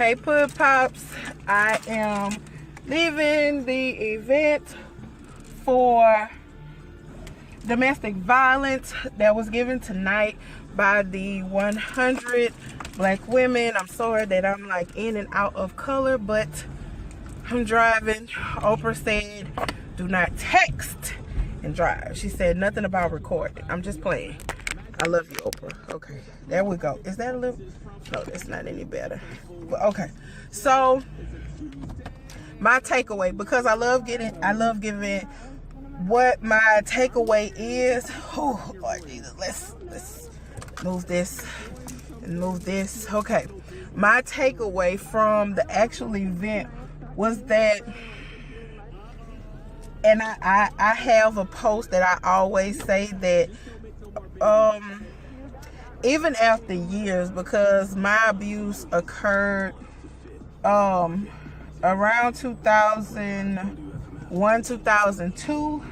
Hey Pud Pops, I am leaving the event for domestic violence that was given tonight by the 100 black women. I'm sorry that I'm like in and out of color, but I'm driving. Oprah said, do not text and drive. She said nothing about recording. I'm just playing. I love you, Oprah. Okay, there we go. Is that a little? No, that's not any better. But okay, so my takeaway, because I love giving what my takeaway is. Oh Lord Jesus, let's move this and move this. Okay, my takeaway from the actual event was that, and I have a post that I always say that even after years, because my abuse occurred around 2001, 2002,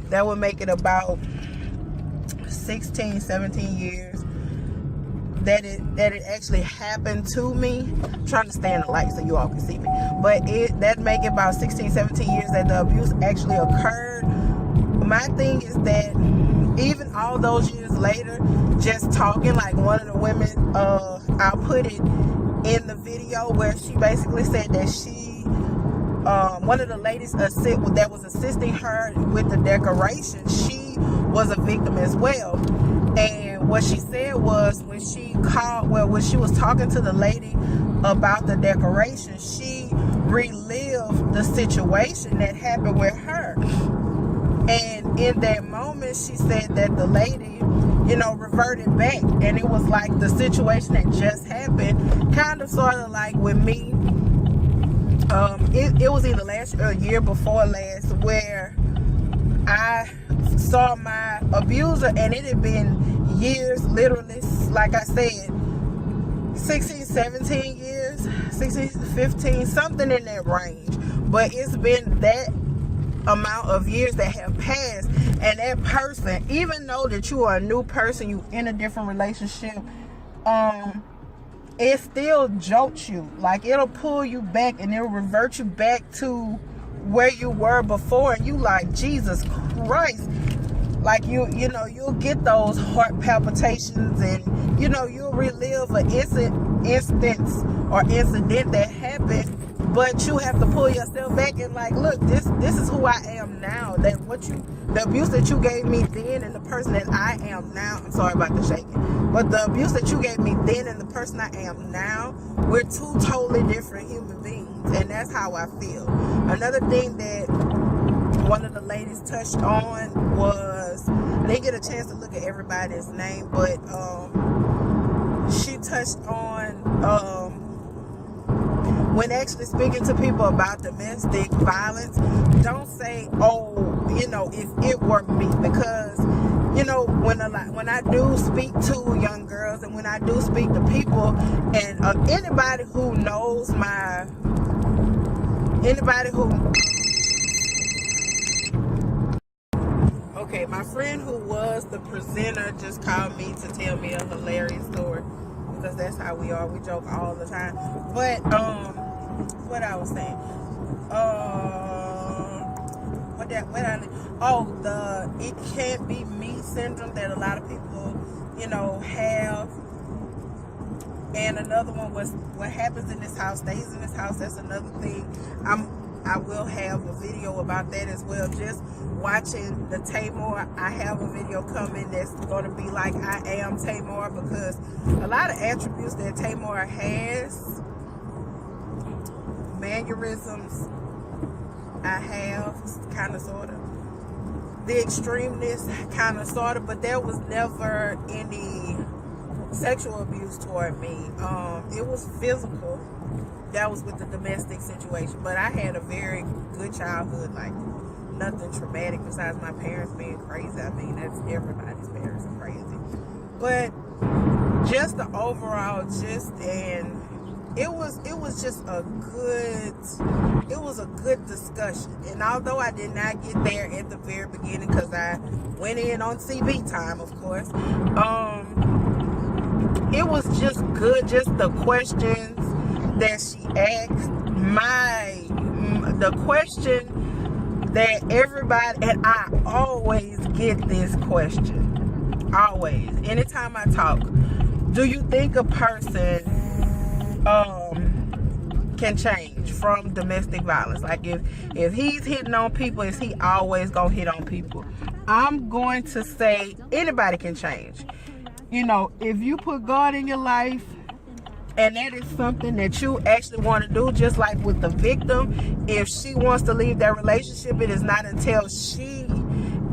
that would make it about 16, 17 years that it actually happened to me. I'm trying to stay in the light so you all can see me, but that make it about 16, 17 years that the abuse actually occurred. My thing is that even all those years later, just talking, like one of the women, I'll put it in the video where she basically said that she, one of the ladies that was assisting her with the decoration, she was a victim as well. And what she said was, when she was talking to the lady about the decoration, she relived the situation that happened with her. And in that moment, she said that the lady, reverted back. And it was like the situation that just happened, kind of sort of like with me. It was either last year or a year before last, where I saw my abuser, and it had been years, literally, like I said, 16, 17 years, 16, 15, something in that range. But it's been that amount of years that have passed, and that person, even though that you are a new person, you in a different relationship, it still jolts you. Like, it'll pull you back and it'll revert you back to where you were before, and you like, Jesus Christ. Like, you'll get those heart palpitations, and you'll relive an instance or incident that happened. But you have to pull yourself back and like, look, this is who I am now. That the abuse that you gave me then and the person that I am now, I'm sorry about the shaking, but the abuse that you gave me then and the person I am now, we're two totally different human beings. And that's how I feel. Another thing that one of the ladies touched on was, I didn't get a chance to look at everybody's name, but she touched on, when actually speaking to people about domestic violence, don't say, oh, if it were me, because when I do speak to young girls, and when I do speak to people, and anybody who knows okay, my friend who was the presenter just called me to tell me a hilarious story, because that's how we are. We joke all the time. But what I was saying, the it can't be me syndrome that a lot of people have. And another one was, what happens in this house stays in this house. That's another thing. I will have a video about that as well. Just watching the Tamar, I have a video coming that's going to be like I am Tamar, because a lot of attributes that Tamar has, mannerisms, I have, kind of, sort of. The extremeness, kind of, sort of, but there was never any sexual abuse toward me. It was physical. That was with the domestic situation, but I had a very good childhood, like nothing traumatic besides my parents being crazy. I mean, that's everybody's parents are crazy. But just the overall gist, and it was just a good discussion. And although I did not get there at the very beginning, because I went in on CB time, of course, it was just good, just the questions that she asked, the question that everybody, and I always get this question, always, anytime I talk, do you think a person can change from domestic violence? Like if he's hitting on people, is he always gonna hit on people? I'm going to say anybody can change. You know, if you put God in your life and that is something that you actually want to do, just like with the victim, if she wants to leave that relationship, it is not until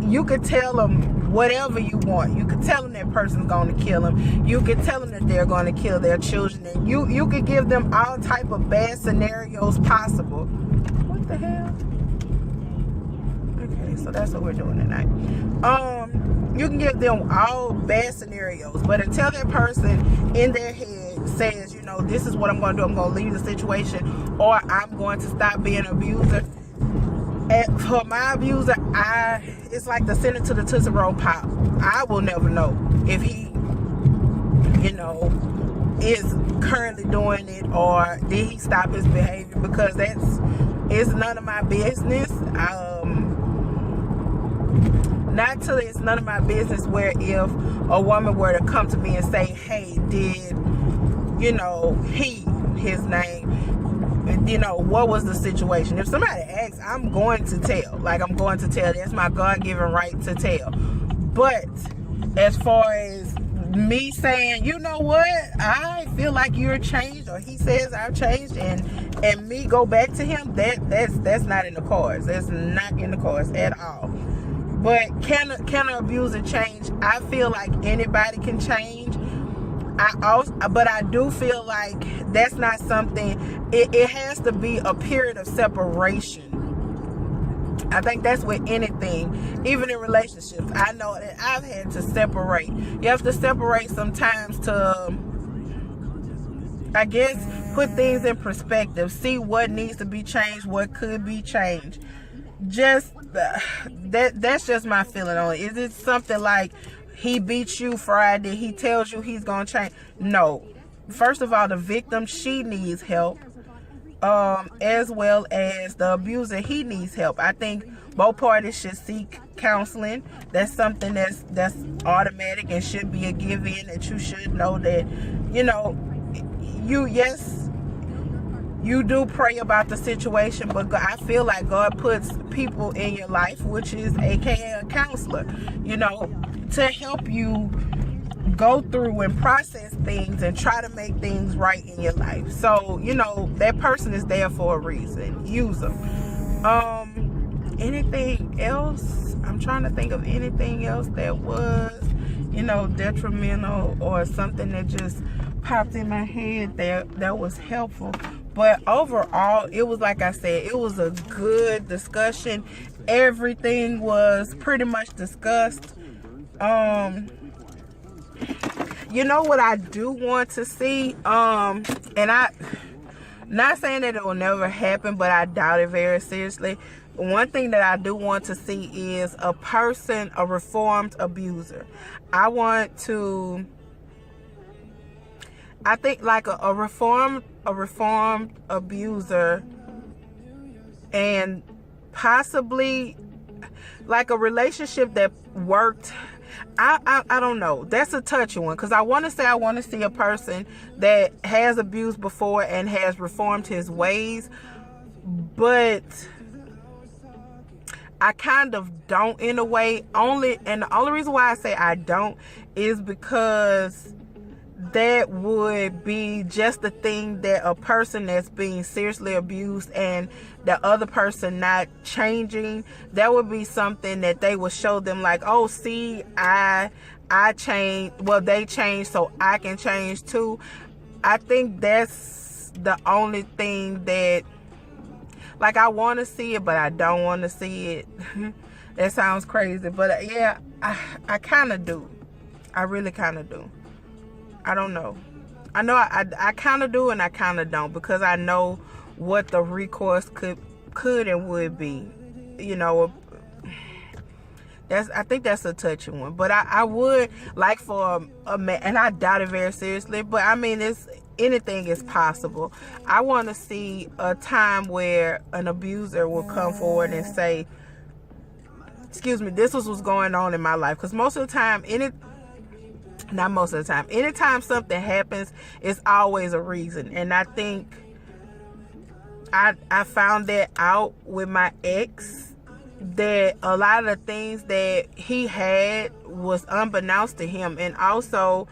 you could tell them whatever you want. You could tell them that person's going to kill them. You could tell them that they're going to kill their children. And you could give them all type of bad scenarios possible. What the hell? Okay, so that's what we're doing tonight. You can give them all bad scenarios, but until that person in their head says, you know, this is what I'm going to do, I'm going to leave the situation, or I'm going to stop being an abuser. And for my abuser, it's like the center to the Tootsie Roll Pop. I will never know if he, you know, is currently doing it, or did he stop his behavior, because it's none of my business. Not till it's none of my business where if a woman were to come to me and say, hey, did, you know, his name, you know, what was the situation? If somebody asks, I'm going to tell. Like, I'm going to tell. That's my God-given right to tell. But as far as me saying, you know what, I feel like you're changed, or he says I've changed, and me go back to him, that's not in the cards. That's not in the cards at all. But can an abuser change? I feel like anybody can change. But I do feel like that's not something. It has to be a period of separation. I think that's with anything, even in relationships. I know that I've had to separate. You have to separate sometimes to, I guess, put things in perspective. See what needs to be changed, what could be changed. Just that's just my feeling on it. Is it something like he beats you Friday, he tells you he's gonna change? No. First of all, the victim, she needs help, as well as the abuser, he needs help. I think both parties should seek counseling. That's something that's automatic and should be a give-in, that you should know that, you know, you do pray about the situation, but I feel like God puts people in your life, which is aka a counselor, you know, to help you go through and process things and try to make things right in your life. So, you know, that person is there for a reason. Use them. Anything else? I'm trying to think of anything else that was, you know, detrimental or something that just popped in my head that was helpful. But overall, it was, like I said, it was a good discussion. Everything was pretty much discussed. You know what I do want to see, and I not saying that it will never happen, but I doubt it very seriously. One thing that I do want to see is a reformed abuser. I think like a reformed abuser, and possibly like a relationship that worked. I don't know. That's a touchy one, because I want to see a person that has abused before and has reformed his ways, but I kind of don't in a way. And the only reason why I say I don't is because that would be just the thing, that a person that's being seriously abused and the other person not changing, that would be something that they would show them like, oh, see, I changed, well, they changed, so I can change too. I think that's the only thing that, like, I want to see it, but I don't want to see it. That sounds crazy, but yeah, I kind of do. I really kind of do. I don't know. I know I kind of do and I kind of don't, because I know what the recourse could and would be. You know, I think that's a touchy one. But I would like for a man, and I doubt it very seriously, but I mean, anything is possible. I want to see a time where an abuser will come forward and say, excuse me, this was what's going on in my life. Because most of the time, not most of the time, anytime something happens, it's always a reason. And I think I found that out with my ex, that a lot of the things that he had was unbeknownst to him. And also,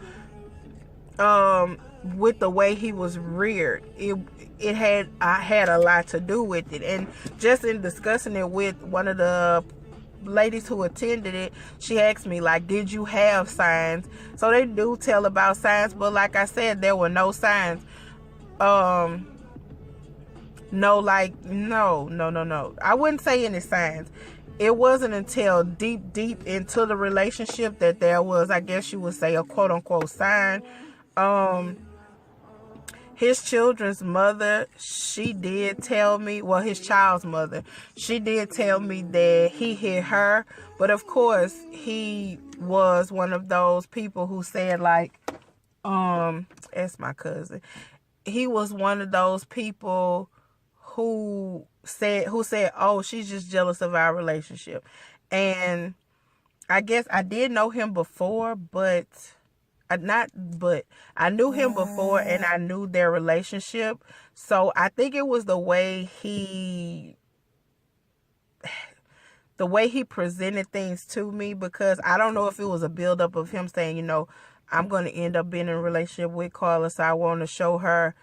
with the way he was reared, I had a lot to do with it. And just in discussing it with one of the ladies who attended it, she asked me, like, did you have signs? So they do tell about signs, but like I said, there were no signs. No, I wouldn't say any signs. It wasn't until deep into the relationship that there was, I guess you would say, a quote unquote sign. His children's mother, she did tell me, well, his child's mother, she did tell me that he hit her. But of course, he was one of those people who said, like, that's my cousin. He was one of those people who said, oh, she's just jealous of our relationship. And I guess I did know him before, but I knew him before, and I knew their relationship. So I think it was the way he presented things to me, because I don't know if it was a buildup of him saying, you know, I'm going to end up being in a relationship with Carla, so I want to show her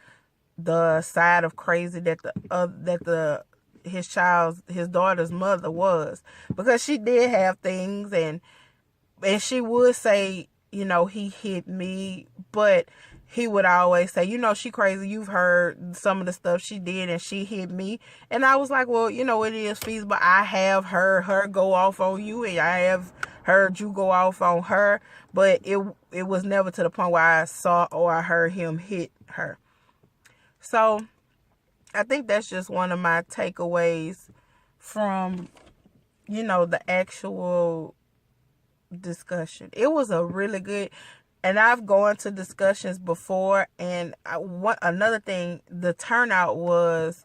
the side of crazy that his daughter's mother was, because she did have things, and she would say, you know, he hit me, but he would always say, you know, she crazy. You've heard some of the stuff she did, and she hit me. And I was like, well, you know, it is feasible. I have heard her go off on you, and I have heard you go off on her, but it was never to the point where I saw or I heard him hit her. So I think that's just one of my takeaways from, you know, the actual discussion. It was a really good, and I've gone to discussions before, and another thing, the turnout was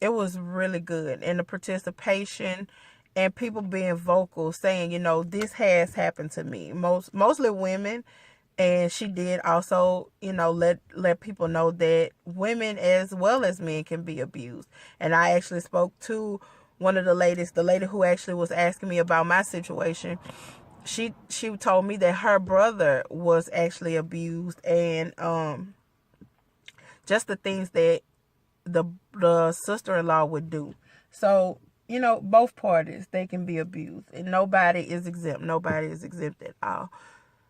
really good, and the participation and people being vocal, saying, you know, this has happened to me, mostly women. And she did also, you know, let people know that women as well as men can be abused. And I actually spoke to one of the ladies, the lady who actually was asking me about my situation. She told me that her brother was actually abused, and just the things that the sister-in-law would do. So, you know, both parties, they can be abused, and nobody is exempt. Nobody is exempt at all.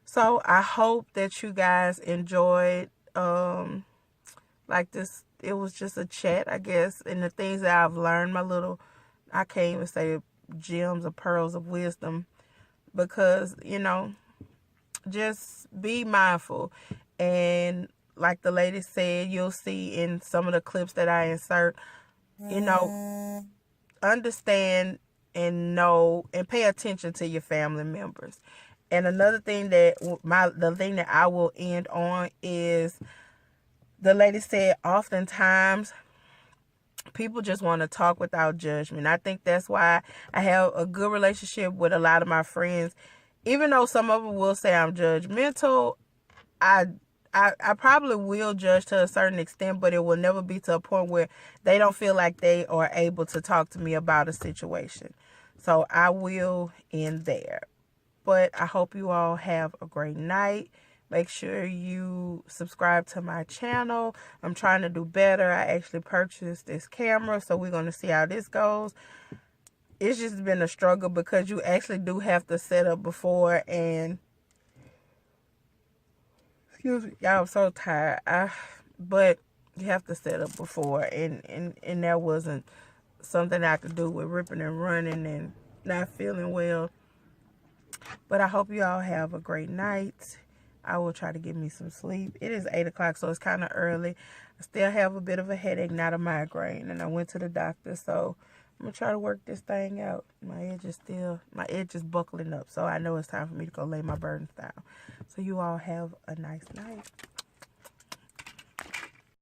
So I hope that you guys enjoyed, like this. It was just a chat, I guess, and the things that I've learned, I can't even say gems or pearls of wisdom, because, you know, just be mindful. And like the lady said, you'll see in some of the clips that I insert, you know, understand and know and pay attention to your family members. And another thing the thing that I will end on is, the lady said, oftentimes people just want to talk without judgment. I think that's why I have a good relationship with a lot of my friends. Even though some of them will say I'm judgmental, I probably will judge to a certain extent, but it will never be to a point where they don't feel like they are able to talk to me about a situation. So I will end there. But I hope you all have a great night. Make sure you subscribe to my channel. I'm trying to do better. I actually purchased this camera, so we're going to see how this goes. It's just been a struggle, because you actually do have to set up before, and excuse me, y'all, I'm so tired. But you have to set up before, and that wasn't something I could do with ripping and running and not feeling well. But I hope you all have a great night. I will try to get me some sleep. It is 8 o'clock, so it's kind of early. I still have a bit of a headache, not a migraine, and I went to the doctor, so I'm going to try to work this thing out. My edge is buckling up, so I know it's time for me to go lay my burdens down. So you all have a nice night.